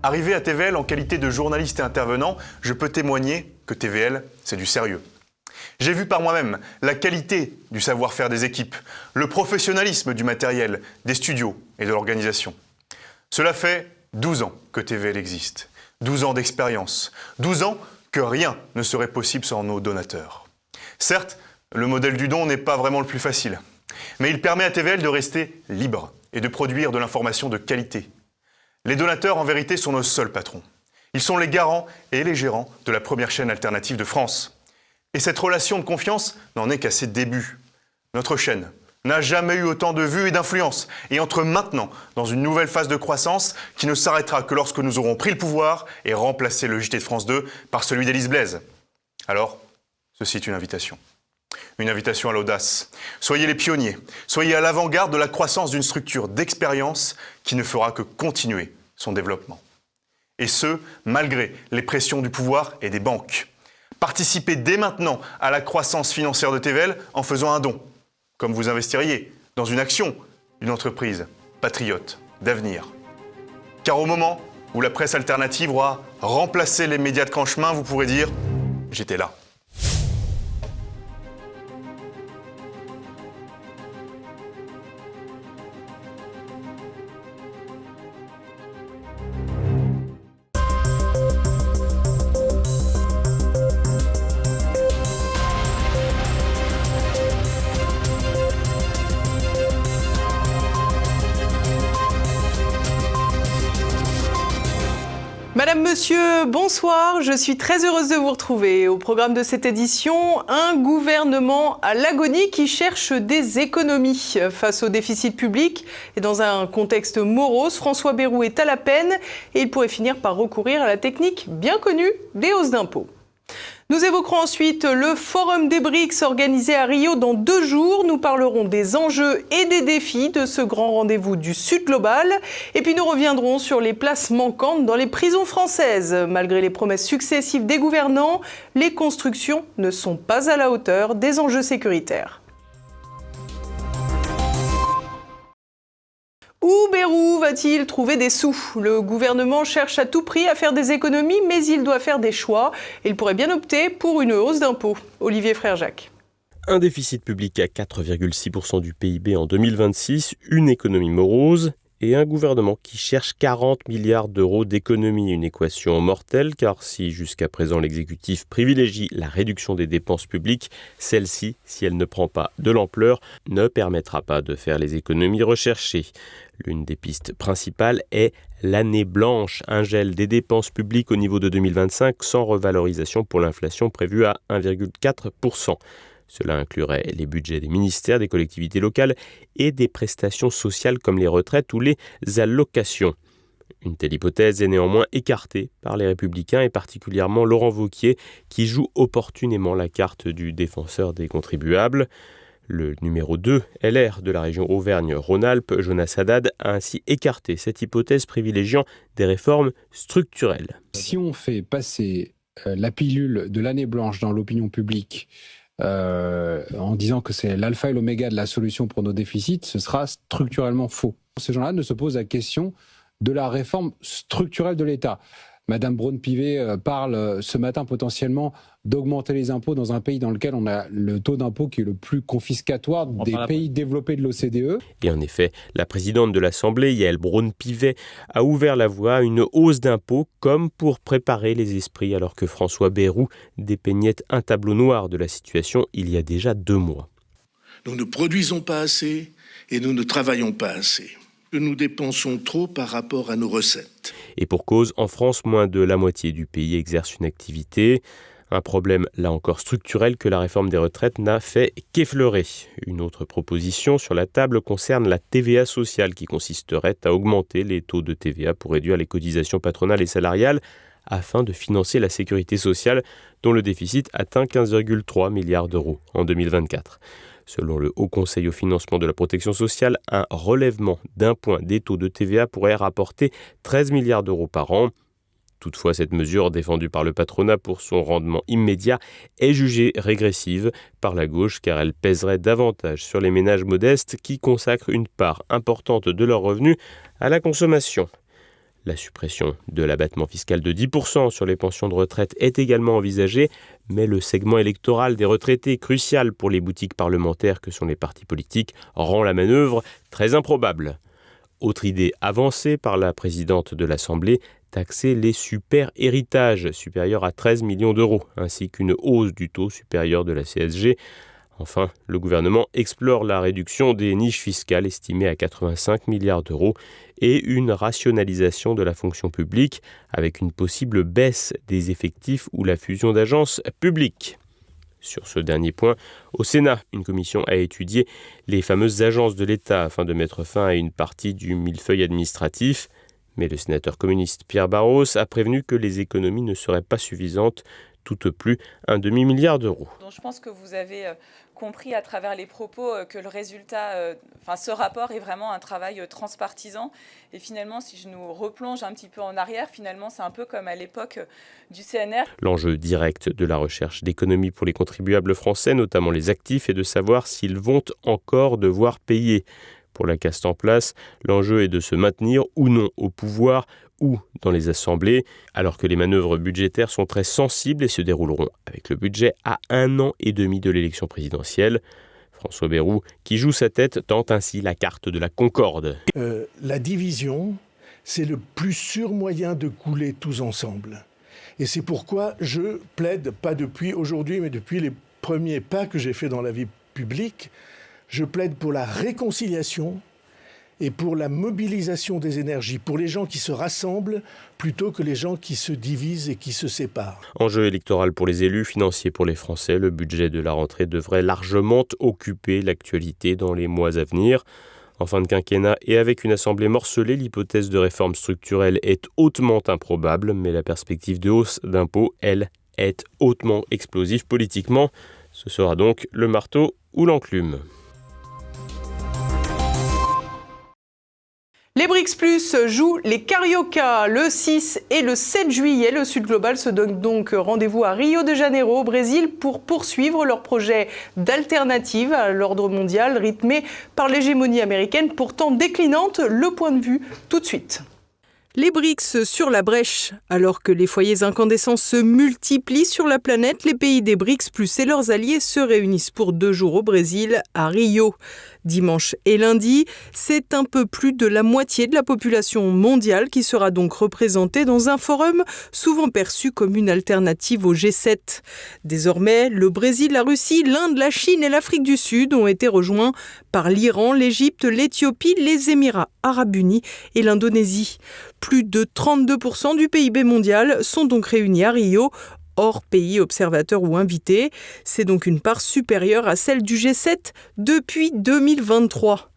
Arrivé à TVL en qualité de journaliste et intervenant, je peux témoigner que TVL, c'est du sérieux. J'ai vu par moi-même la qualité du savoir-faire des équipes, le professionnalisme du matériel, des studios et de l'organisation. Cela fait 12 ans que TVL existe, 12 ans d'expérience, 12 ans que rien ne serait possible sans nos donateurs. Certes, le modèle du don n'est pas vraiment le plus facile, mais il permet à TVL de rester libre et de produire de l'information de qualité. Les donateurs, en vérité, sont nos seuls patrons. Ils sont les garants et les gérants de la première chaîne alternative de France. Et cette relation de confiance n'en est qu'à ses débuts. Notre chaîne n'a jamais eu autant de vues et d'influence et entre maintenant dans une nouvelle phase de croissance qui ne s'arrêtera que lorsque nous aurons pris le pouvoir et remplacé le JT de France 2 par celui d'Élise Blaise. Alors, ceci est une invitation. Une invitation à l'audace. Soyez les pionniers, soyez à l'avant-garde de la croissance d'une structure d'expérience qui ne fera que continuer son développement. Et ce, malgré les pressions du pouvoir et des banques. Participez dès maintenant à la croissance financière de TVL en faisant un don, comme vous investiriez dans une action d'une entreprise patriote d'avenir. Car au moment où la presse alternative aura remplacé les médias de grand chemin, vous pourrez dire « j'étais là ». Madame, monsieur, bonsoir. Je suis très heureuse de vous retrouver. Au programme de cette édition, un gouvernement à l'agonie qui cherche des économies face au déficit public. Et dans un contexte morose, François Bayrou est à la peine et il pourrait finir par recourir à la technique bien connue des hausses d'impôts. Nous évoquerons ensuite le Forum des BRICS organisé à Rio dans 2 jours. Nous parlerons des enjeux et des défis de ce grand rendez-vous du Sud global. Et puis nous reviendrons sur les places manquantes dans les prisons françaises. Malgré les promesses successives des gouvernants, les constructions ne sont pas à la hauteur des enjeux sécuritaires. Où Bayrou va-t-il trouver des sous? Le gouvernement cherche à tout prix à faire des économies, mais il doit faire des choix. Il pourrait bien opter pour une hausse d'impôts. Olivier Frère-Jacques. Un déficit public à 4,6% du PIB en 2026, une économie morose et un gouvernement qui cherche 40 milliards d'euros d'économies. Une équation mortelle, car si jusqu'à présent l'exécutif privilégie la réduction des dépenses publiques, celle-ci, si elle ne prend pas de l'ampleur, ne permettra pas de faire les économies recherchées. L'une des pistes principales est l'année blanche, un gel des dépenses publiques au niveau de 2025 sans revalorisation pour l'inflation prévue à 1,4%. Cela inclurait les budgets des ministères, des collectivités locales et des prestations sociales comme les retraites ou les allocations. Une telle hypothèse est néanmoins écartée par les Républicains et particulièrement Laurent Wauquiez qui joue opportunément la carte du défenseur des contribuables. Le numéro 2, LR de la région Auvergne-Rhône-Alpes, Jonas Haddad, a ainsi écarté cette hypothèse privilégiant des réformes structurelles. Si on fait passer la pilule de l'année blanche dans l'opinion publique en disant que c'est l'alpha et l'oméga de la solution pour nos déficits, ce sera structurellement faux. Ces gens-là ne se posent la question de la réforme structurelle de l'État. Madame Braun-Pivet parle ce matin potentiellement d'augmenter les impôts dans un pays dans lequel on a le taux d'impôt qui est le plus confiscatoire des pays développés de l'OCDE. Et en effet, la présidente de l'Assemblée, Yaël Braun-Pivet, a ouvert la voie à une hausse d'impôts comme pour préparer les esprits alors que François Bayrou dépeignait un tableau noir de la situation il y a déjà 2 mois. Nous ne produisons pas assez et nous ne travaillons pas assez. Nous dépensons trop par rapport à nos recettes. Et pour cause, en France, moins de la moitié du pays exerce une activité. Un problème, là encore structurel, que la réforme des retraites n'a fait qu'effleurer. Une autre proposition sur la table concerne la TVA sociale qui consisterait à augmenter les taux de TVA pour réduire les cotisations patronales et salariales afin de financer la sécurité sociale dont le déficit atteint 15,3 milliards d'euros en 2024. Selon le Haut Conseil au financement de la protection sociale, un relèvement d'1 point des taux de TVA pourrait rapporter 13 milliards d'euros par an. Toutefois, cette mesure, défendue par le patronat pour son rendement immédiat, est jugée régressive par la gauche car elle pèserait davantage sur les ménages modestes qui consacrent une part importante de leurs revenus à la consommation. La suppression de l'abattement fiscal de 10% sur les pensions de retraite est également envisagée, mais le segment électoral des retraités, crucial pour les boutiques parlementaires que sont les partis politiques, rend la manœuvre très improbable. Autre idée avancée par la présidente de l'Assemblée, taxer les super-héritages supérieurs à 13 millions d'euros, ainsi qu'une hausse du taux supérieur de la CSG. Enfin, le gouvernement explore la réduction des niches fiscales estimées à 85 milliards d'euros et une rationalisation de la fonction publique avec une possible baisse des effectifs ou la fusion d'agences publiques. Sur ce dernier point, au Sénat, une commission a étudié les fameuses agences de l'État afin de mettre fin à une partie du millefeuille administratif. Mais le sénateur communiste Pierre Barros a prévenu que les économies ne seraient pas suffisantes, tout au plus un demi-milliard d'euros. Donc je pense que vous avez compris à travers les propos que le résultat, ce rapport est vraiment un travail transpartisan. Et finalement, si je nous replonge un petit peu en arrière, finalement, c'est un peu comme à l'époque du CNR. L'enjeu direct de la recherche d'économie pour les contribuables français, notamment les actifs, est de savoir s'ils vont encore devoir payer. Pour la caste en place, l'enjeu est de se maintenir ou non au pouvoir ou dans les assemblées, alors que les manœuvres budgétaires sont très sensibles et se dérouleront avec le budget à 1 an et demi de l'élection présidentielle. François Bayrou, qui joue sa tête, tente ainsi la carte de la concorde. La division, c'est le plus sûr moyen de couler tous ensemble. Et c'est pourquoi je plaide, pas depuis aujourd'hui, mais depuis les premiers pas que j'ai faits dans la vie publique, je plaide pour la réconciliation et pour la mobilisation des énergies, pour les gens qui se rassemblent plutôt que les gens qui se divisent et qui se séparent. Enjeu électoral pour les élus, financier pour les Français, le budget de la rentrée devrait largement occuper l'actualité dans les mois à venir. En fin de quinquennat et avec une assemblée morcelée, l'hypothèse de réforme structurelle est hautement improbable, mais la perspective de hausse d'impôts, elle, est hautement explosive politiquement. Ce sera donc le marteau ou l'enclume. Les BRICS Plus jouent les Carioca le 6 et le 7 juillet. Le Sud Global se donne donc rendez-vous à Rio de Janeiro, au Brésil, pour poursuivre leur projet d'alternative à l'ordre mondial rythmé par l'hégémonie américaine, pourtant déclinante. Le point de vue tout de suite. Les BRICS sur la brèche. Alors que les foyers incandescents se multiplient sur la planète, les pays des BRICS Plus et leurs alliés se réunissent pour 2 jours au Brésil, à Rio. Dimanche et lundi, c'est un peu plus de la moitié de la population mondiale qui sera donc représentée dans un forum souvent perçu comme une alternative au G7. Désormais, le Brésil, la Russie, l'Inde, la Chine et l'Afrique du Sud ont été rejoints par l'Iran, l'Égypte, l'Éthiopie, les Émirats arabes unis et l'Indonésie. Plus de 32% du PIB mondial sont donc réunis à Rio, hors pays observateurs ou invités. C'est donc une part supérieure à celle du G7 depuis 2023.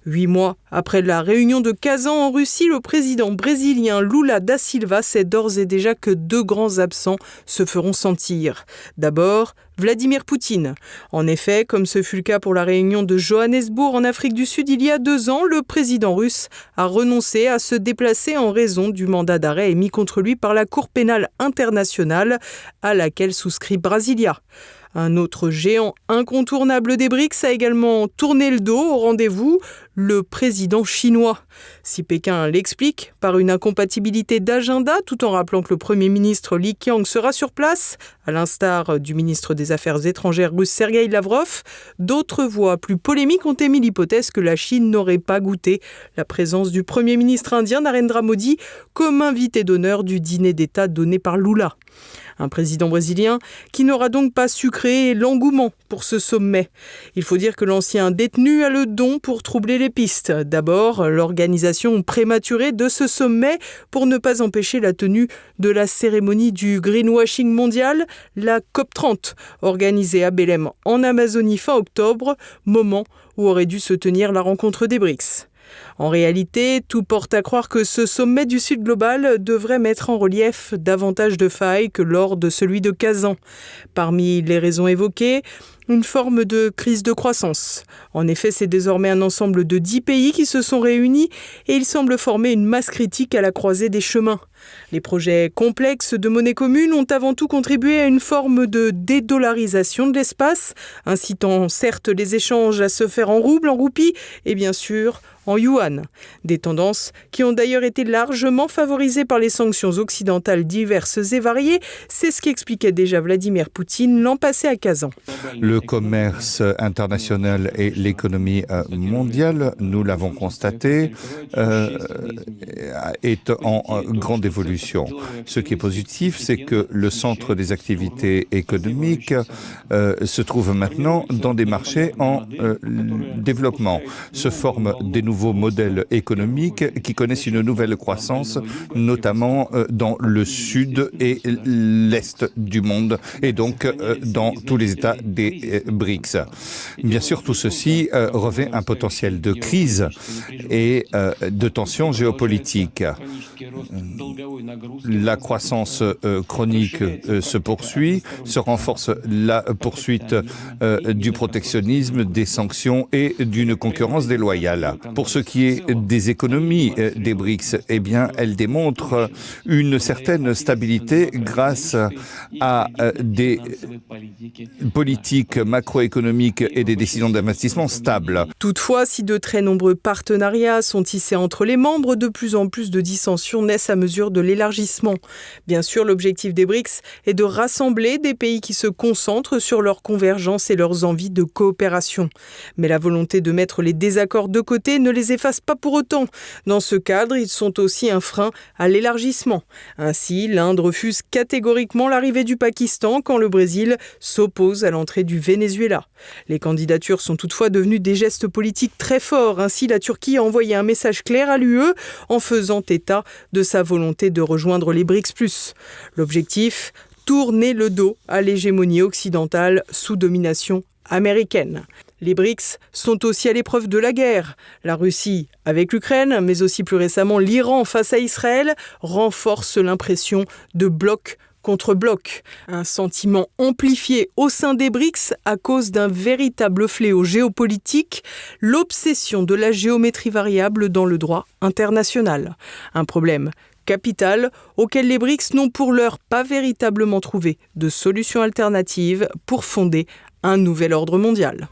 8 mois après la réunion de Kazan en Russie, le président brésilien Lula da Silva sait d'ores et déjà que 2 grands absents se feront sentir. D'abord, Vladimir Poutine. En effet, comme ce fut le cas pour la réunion de Johannesburg en Afrique du Sud il y a 2 ans, le président russe a renoncé à se déplacer en raison du mandat d'arrêt émis contre lui par la Cour pénale internationale à laquelle souscrit Brasilia. Un autre géant incontournable des BRICS a également tourné le dos au rendez-vous, le président chinois. Si Pékin l'explique par une incompatibilité d'agenda, tout en rappelant que le Premier ministre Li Qiang sera sur place, à l'instar du ministre des Affaires étrangères russe Sergueï Lavrov, d'autres voix plus polémiques ont émis l'hypothèse que la Chine n'aurait pas goûté la présence du Premier ministre indien Narendra Modi comme invité d'honneur du dîner d'État donné par Lula. Un président brésilien qui n'aura donc pas su créer l'engouement pour ce sommet. Il faut dire que l'ancien détenu a le don pour troubler les pistes. D'abord, l'organisation prématurée de ce sommet pour ne pas empêcher la tenue de la cérémonie du greenwashing mondial, la COP30, organisée à Belém en Amazonie fin octobre, moment où aurait dû se tenir la rencontre des BRICS. En réalité, tout porte à croire que ce sommet du Sud global devrait mettre en relief davantage de failles que lors de celui de Kazan. Parmi les raisons évoquées, une forme de crise de croissance. En effet, c'est désormais un ensemble de 10 pays qui se sont réunis et ils semblent former une masse critique à la croisée des chemins. Les projets complexes de monnaie commune ont avant tout contribué à une forme de dédollarisation de l'espace, incitant certes les échanges à se faire en roubles, en roupies et bien sûr en yuan. Des tendances qui ont d'ailleurs été largement favorisées par les sanctions occidentales diverses et variées. C'est ce qu'expliquait déjà Vladimir Poutine l'an passé à Kazan. Le commerce international et l'économie mondiale, nous l'avons constaté, est en grande évolution. Ce qui est positif, c'est que le centre des activités économiques se trouve maintenant dans des marchés en développement. Se forment des nouveaux modèles économiques qui connaissent une nouvelle croissance, notamment dans le sud et l'est du monde, et donc dans tous les États des BRICS. Bien sûr, tout ceci revêt un potentiel de crise et de tensions géopolitiques. La croissance chronique se poursuit, se renforce la poursuite du protectionnisme, des sanctions et d'une concurrence déloyale. Pour ce qui est des économies des BRICS, eh bien, elles démontrent une certaine stabilité grâce à des politiques macroéconomiques et des décisions d'investissement stables. Toutefois, si de très nombreux partenariats sont tissés entre les membres, de plus en plus de dissensions naissent à mesure de l'élargissement. Bien sûr, l'objectif des BRICS est de rassembler des pays qui se concentrent sur leur convergence et leurs envies de coopération. Mais la volonté de mettre les désaccords de côté ne les efface pas pour autant. Dans ce cadre, ils sont aussi un frein à l'élargissement. Ainsi, l'Inde refuse catégoriquement l'arrivée du Pakistan quand le Brésil s'oppose à l'entrée du Venezuela. Les candidatures sont toutefois devenues des gestes politiques très forts. Ainsi, la Turquie a envoyé un message clair à l'UE en faisant état de sa volonté de rejoindre les BRICS+. L'objectif, tourner le dos à l'hégémonie occidentale sous domination américaine. Les BRICS sont aussi à l'épreuve de la guerre. La Russie, avec l'Ukraine, mais aussi plus récemment l'Iran face à Israël, renforce l'impression de bloc contre bloc. Un sentiment amplifié au sein des BRICS à cause d'un véritable fléau géopolitique, l'obsession de la géométrie variable dans le droit international. Un problème capital auquel les BRICS n'ont pour l'heure pas véritablement trouvé de solution alternative pour fonder un nouvel ordre mondial.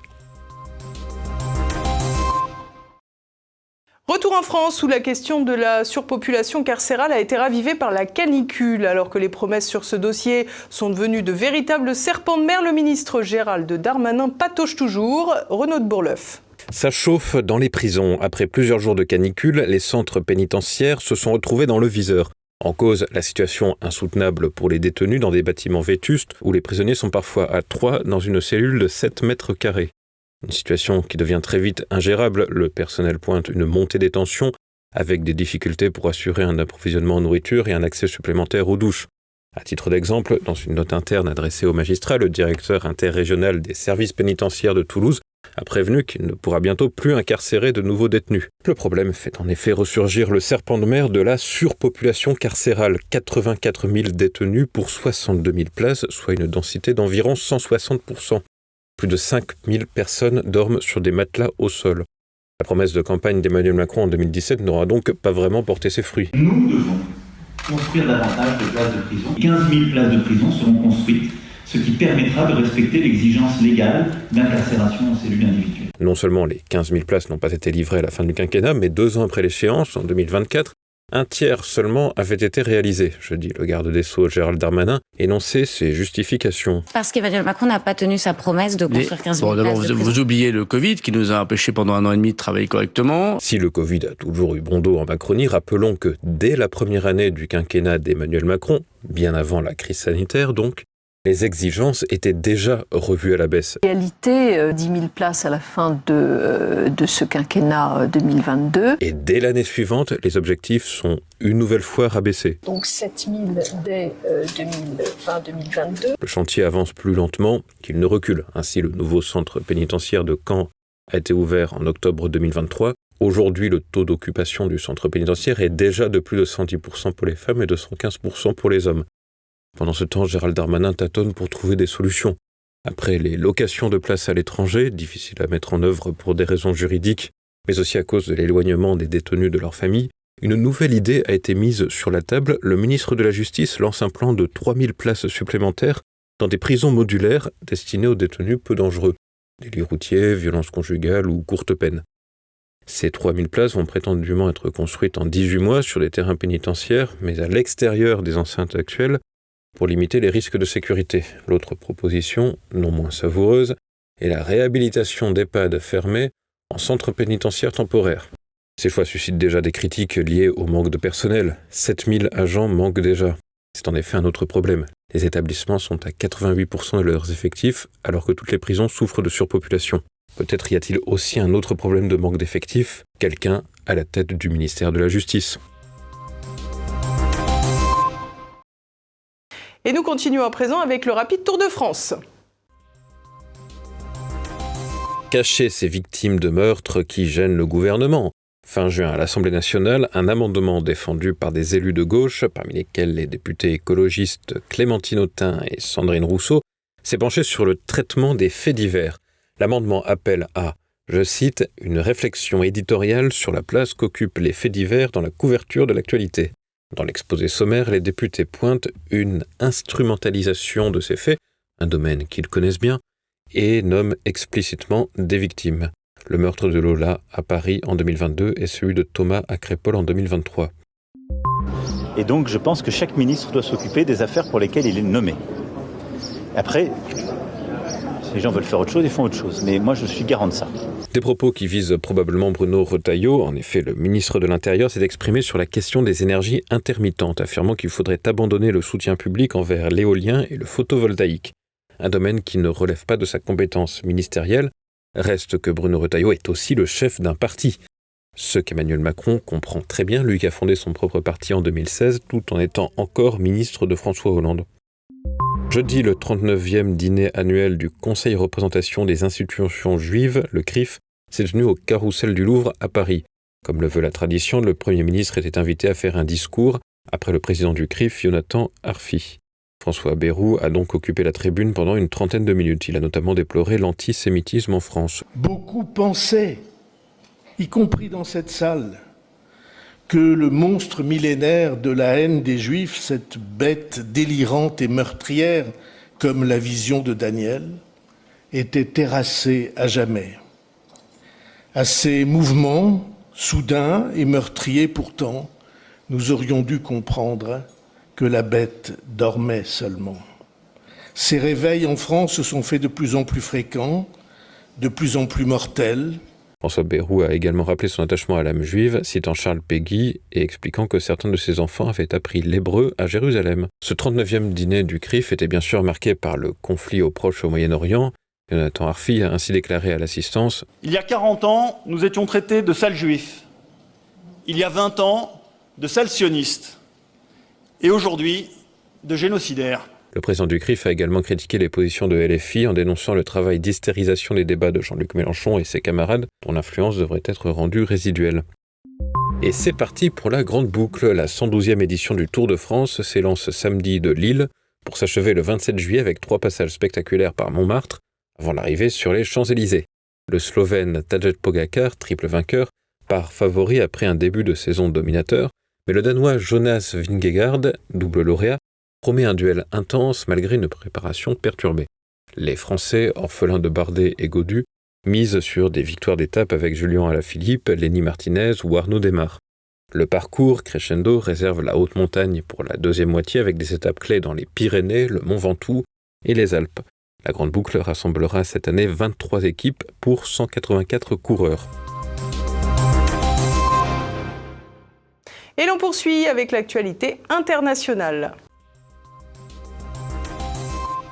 Retour en France où la question de la surpopulation carcérale a été ravivée par la canicule. Alors que les promesses sur ce dossier sont devenues de véritables serpents de mer, le ministre Gérald Darmanin patauge toujours. Renaud de Bourleuf. Ça chauffe dans les prisons. Après plusieurs jours de canicule, les centres pénitentiaires se sont retrouvés dans le viseur. En cause, la situation insoutenable pour les détenus dans des bâtiments vétustes où les prisonniers sont parfois à 3 dans une cellule de 7 mètres carrés. Une situation qui devient très vite ingérable. Le personnel pointe une montée des tensions avec des difficultés pour assurer un approvisionnement en nourriture et un accès supplémentaire aux douches. À titre d'exemple, dans une note interne adressée au magistrat, le directeur interrégional des services pénitentiaires de Toulouse a prévenu qu'il ne pourra bientôt plus incarcérer de nouveaux détenus. Le problème fait en effet ressurgir le serpent de mer de la surpopulation carcérale. 84 000 détenus pour 62 000 places, soit une densité d'environ 160%. Plus de 5 000 personnes dorment sur des matelas au sol. La promesse de campagne d'Emmanuel Macron en 2017 n'aura donc pas vraiment porté ses fruits. Nous devons construire davantage de places de prison. 15 000 places de prison seront construites, ce qui permettra de respecter l'exigence légale d'incarcération en cellule individuelle. Non seulement les 15 000 places n'ont pas été livrées à la fin du quinquennat, mais 2 ans après l'échéance, en 2024, un tiers seulement avait été réalisé. Jeudi, le garde des Sceaux, Gérald Darmanin, énonçait ses justifications. Parce qu'Emmanuel Macron n'a pas tenu sa promesse de construire 15 000 places de prison. Vous oubliez le Covid qui nous a empêchés pendant 1 an et demi de travailler correctement. Si le Covid a toujours eu bon dos en Macronie, rappelons que dès la première année du quinquennat d'Emmanuel Macron, bien avant la crise sanitaire donc, les exigences étaient déjà revues à la baisse. En réalité, 10 000 places à la fin de ce quinquennat 2022. Et dès l'année suivante, les objectifs sont une nouvelle fois rabaissés. Donc 7 000 dès 2020-2022. Le chantier avance plus lentement qu'il ne recule. Ainsi, le nouveau centre pénitentiaire de Caen a été ouvert en octobre 2023. Aujourd'hui, le taux d'occupation du centre pénitentiaire est déjà de plus de 110% pour les femmes et de 115% pour les hommes. Pendant ce temps, Gérald Darmanin tâtonne pour trouver des solutions. Après les locations de places à l'étranger, difficiles à mettre en œuvre pour des raisons juridiques, mais aussi à cause de l'éloignement des détenus de leur famille, une nouvelle idée a été mise sur la table. Le ministre de la Justice lance un plan de 3000 places supplémentaires dans des prisons modulaires destinées aux détenus peu dangereux, délits routiers, violences conjugales ou courtes peines. Ces 3000 places vont prétendument être construites en 18 mois sur des terrains pénitentiaires, mais à l'extérieur des enceintes actuelles, pour limiter les risques de sécurité. L'autre proposition, non moins savoureuse, est la réhabilitation d'EHPAD fermés en centres pénitentiaires temporaires. Ces choix suscitent déjà des critiques liées au manque de personnel. 7000 agents manquent déjà. C'est en effet un autre problème. Les établissements sont à 88% de leurs effectifs, alors que toutes les prisons souffrent de surpopulation. Peut-être y a-t-il aussi un autre problème de manque d'effectifs, quelqu'un à la tête du ministère de la Justice. Et nous continuons à présent avec le rapide Tour de France. Cacher ces victimes de meurtres qui gênent le gouvernement. Fin juin, à l'Assemblée nationale, un amendement défendu par des élus de gauche, parmi lesquels les députés écologistes Clémentine Autain et Sandrine Rousseau, s'est penché sur le traitement des faits divers. L'amendement appelle à, je cite, « une réflexion éditoriale sur la place qu'occupent les faits divers dans la couverture de l'actualité ». Dans l'exposé sommaire, les députés pointent une instrumentalisation de ces faits, un domaine qu'ils connaissent bien, et nomment explicitement des victimes. Le meurtre de Lola à Paris en 2022 et celui de Thomas à Crépol en 2023. Et donc je pense que chaque ministre doit s'occuper des affaires pour lesquelles il est nommé. Après, si les gens veulent faire autre chose, ils font autre chose. Mais moi je suis garant de ça. Des propos qui visent probablement Bruno Retailleau. En effet, le ministre de l'Intérieur s'est exprimé sur la question des énergies intermittentes, affirmant qu'il faudrait abandonner le soutien public envers l'éolien et le photovoltaïque. Un domaine qui ne relève pas de sa compétence ministérielle. Reste que Bruno Retailleau est aussi le chef d'un parti. Ce qu'Emmanuel Macron comprend très bien, lui qui a fondé son propre parti en 2016, tout en étant encore ministre de François Hollande. Jeudi, le 39e dîner annuel du Conseil représentation des institutions juives, le CRIF, s'est tenu au Carrousel du Louvre à Paris. Comme le veut la tradition, le Premier ministre était invité à faire un discours après le président du CRIF, Jonathan Arfi. François Bayrou a donc occupé la tribune pendant une trentaine de minutes. Il a notamment déploré l'antisémitisme en France. Beaucoup pensaient, y compris dans cette salle, que le monstre millénaire de la haine des Juifs, cette bête délirante et meurtrière, comme la vision de Daniel, était terrassé à jamais. À ces mouvements, soudains et meurtriers pourtant, nous aurions dû comprendre que la bête dormait seulement. Ces réveils en France se sont faits de plus en plus fréquents, de plus en plus mortels. François Bayrou a également rappelé son attachement à l'âme juive, citant Charles Péguy et expliquant que certains de ses enfants avaient appris l'hébreu à Jérusalem. Ce 39e dîner du CRIF était bien sûr marqué par le conflit au Proche et au Moyen-Orient. Jonathan Arfi a ainsi déclaré à l'assistance « Il y a 40 ans, nous étions traités de sales juifs. Il y a 20 ans, de sales sionistes. Et aujourd'hui, de génocidaires. » Le président du CRIF a également critiqué les positions de LFI en dénonçant le travail d'hystérisation des débats de Jean-Luc Mélenchon et ses camarades, dont l'influence devrait être rendue résiduelle. Et c'est parti pour la grande boucle. La 112e édition du Tour de France s'élance samedi de Lille pour s'achever le 27 juillet avec 3 passages spectaculaires par Montmartre avant l'arrivée sur les Champs-Élysées. Le Slovène Tadej Pogačar, triple vainqueur, part favori après un début de saison dominateur, mais le Danois Jonas Vingegaard, double lauréat, promet un duel intense malgré une préparation perturbée. Les Français, orphelins de Bardet et Gaudu, misent sur des victoires d'étape avec Julien Alaphilippe, Lenny Martinez ou Arnaud Démare. Le parcours crescendo réserve la haute montagne pour la deuxième moitié avec des étapes clés dans les Pyrénées, le Mont Ventoux et les Alpes. La grande boucle rassemblera cette année 23 équipes pour 184 coureurs. Et l'on poursuit avec l'actualité internationale.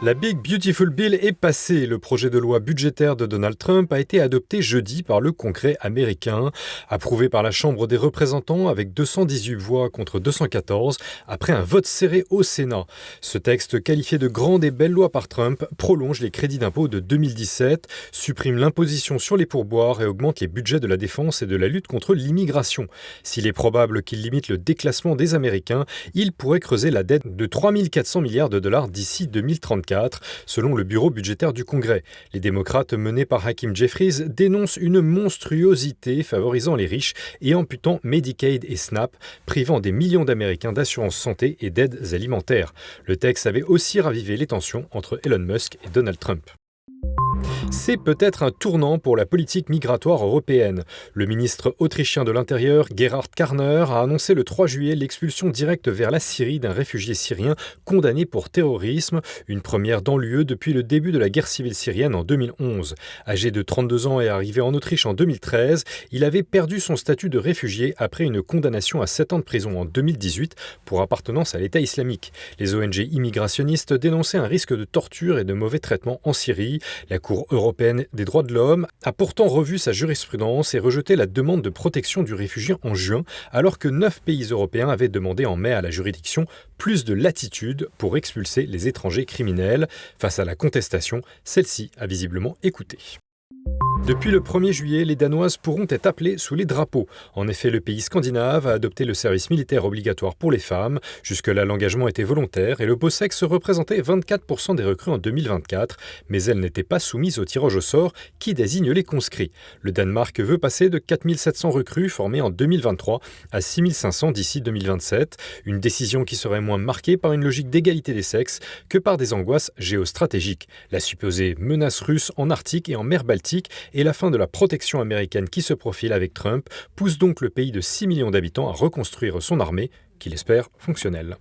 La Big Beautiful Bill est passée. Le projet de loi budgétaire de Donald Trump a été adopté jeudi par le Congrès américain, approuvé par la Chambre des représentants avec 218 voix contre 214 après un vote serré au Sénat. Ce texte, qualifié de grande et belle loi par Trump, prolonge les crédits d'impôt de 2017, supprime l'imposition sur les pourboires et augmente les budgets de la défense et de la lutte contre l'immigration. S'il est probable qu'il limite le déclassement des Américains, il pourrait creuser la dette de 3 400 milliards de dollars d'ici 2034. 2024, selon le bureau budgétaire du Congrès. Les démocrates menés par Hakeem Jeffries dénoncent une monstruosité favorisant les riches et amputant Medicaid et SNAP, privant des millions d'Américains d'assurance santé et d'aides alimentaires. Le texte avait aussi ravivé les tensions entre Elon Musk et Donald Trump. C'est peut-être un tournant pour la politique migratoire européenne. Le ministre autrichien de l'Intérieur, Gerhard Karner, a annoncé le 3 juillet l'expulsion directe vers la Syrie d'un réfugié syrien condamné pour terrorisme, une première dans l'UE depuis le début de la guerre civile syrienne en 2011. Âgé de 32 ans et arrivé en Autriche en 2013, il avait perdu son statut de réfugié après une condamnation à 7 ans de prison en 2018 pour appartenance à l'État islamique. Les ONG immigrationnistes dénonçaient un risque de torture et de mauvais traitements en Syrie. La Cour européenne des droits de l'homme a pourtant revu sa jurisprudence et rejeté la demande de protection du réfugié en juin, alors que 9 pays européens avaient demandé en mai à la juridiction plus de latitude pour expulser les étrangers criminels. Face à la contestation, celle-ci a visiblement écouté. Depuis le 1er juillet, les Danoises pourront être appelées sous les drapeaux. En effet, le pays scandinave a adopté le service militaire obligatoire pour les femmes. Jusque-là, l'engagement était volontaire et le beau sexe représentait 24% des recrues en 2024, mais elles n'étaient pas soumises au tirage au sort qui désigne les conscrits. Le Danemark veut passer de 4700 recrues formées en 2023 à 6500 d'ici 2027, une décision qui serait moins marquée par une logique d'égalité des sexes que par des angoisses géostratégiques. La supposée menace russe en Arctique et en mer Baltique et la fin de la protection américaine qui se profile avec Trump pousse donc le pays de 6 millions d'habitants à reconstruire son armée, qu'il espère fonctionnelle.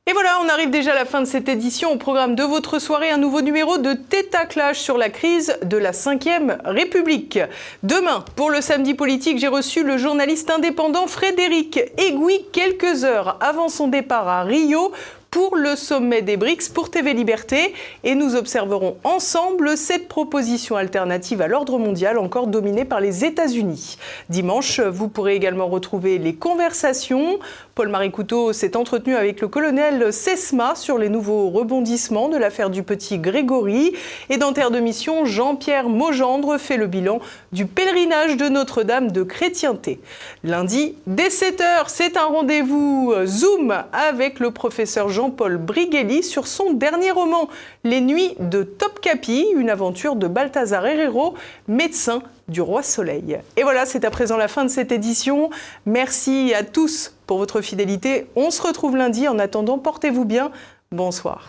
Et voilà, on arrive déjà à la fin de cette édition. Au programme de votre soirée, un nouveau numéro de Theta Clash sur la crise de la Ve République. Demain, pour le Samedi politique, j'ai reçu le journaliste indépendant Frédéric Aiguille quelques heures avant son départ à Rio pour le sommet des BRICS pour TV Liberté et nous observerons ensemble cette proposition alternative à l'ordre mondial encore dominée par les États-Unis. Dimanche, vous pourrez également retrouver les conversations. Paul-Marie Couteau s'est entretenu avec le colonel Sesma sur les nouveaux rebondissements de l'affaire du petit Grégory. Et dans Terre de Mission, Jean-Pierre Maugendre fait le bilan du pèlerinage de Notre-Dame de Chrétienté. Lundi, dès 7h, c'est un rendez-vous Zoom avec le professeur Jean-Paul Brighelli sur son dernier roman, Les Nuits de Topkapi, une aventure de Balthazar Herrero, médecin du Roi Soleil. Et voilà, c'est à présent la fin de cette édition. Merci à tous pour votre fidélité. On se retrouve lundi. En attendant, portez-vous bien. Bonsoir.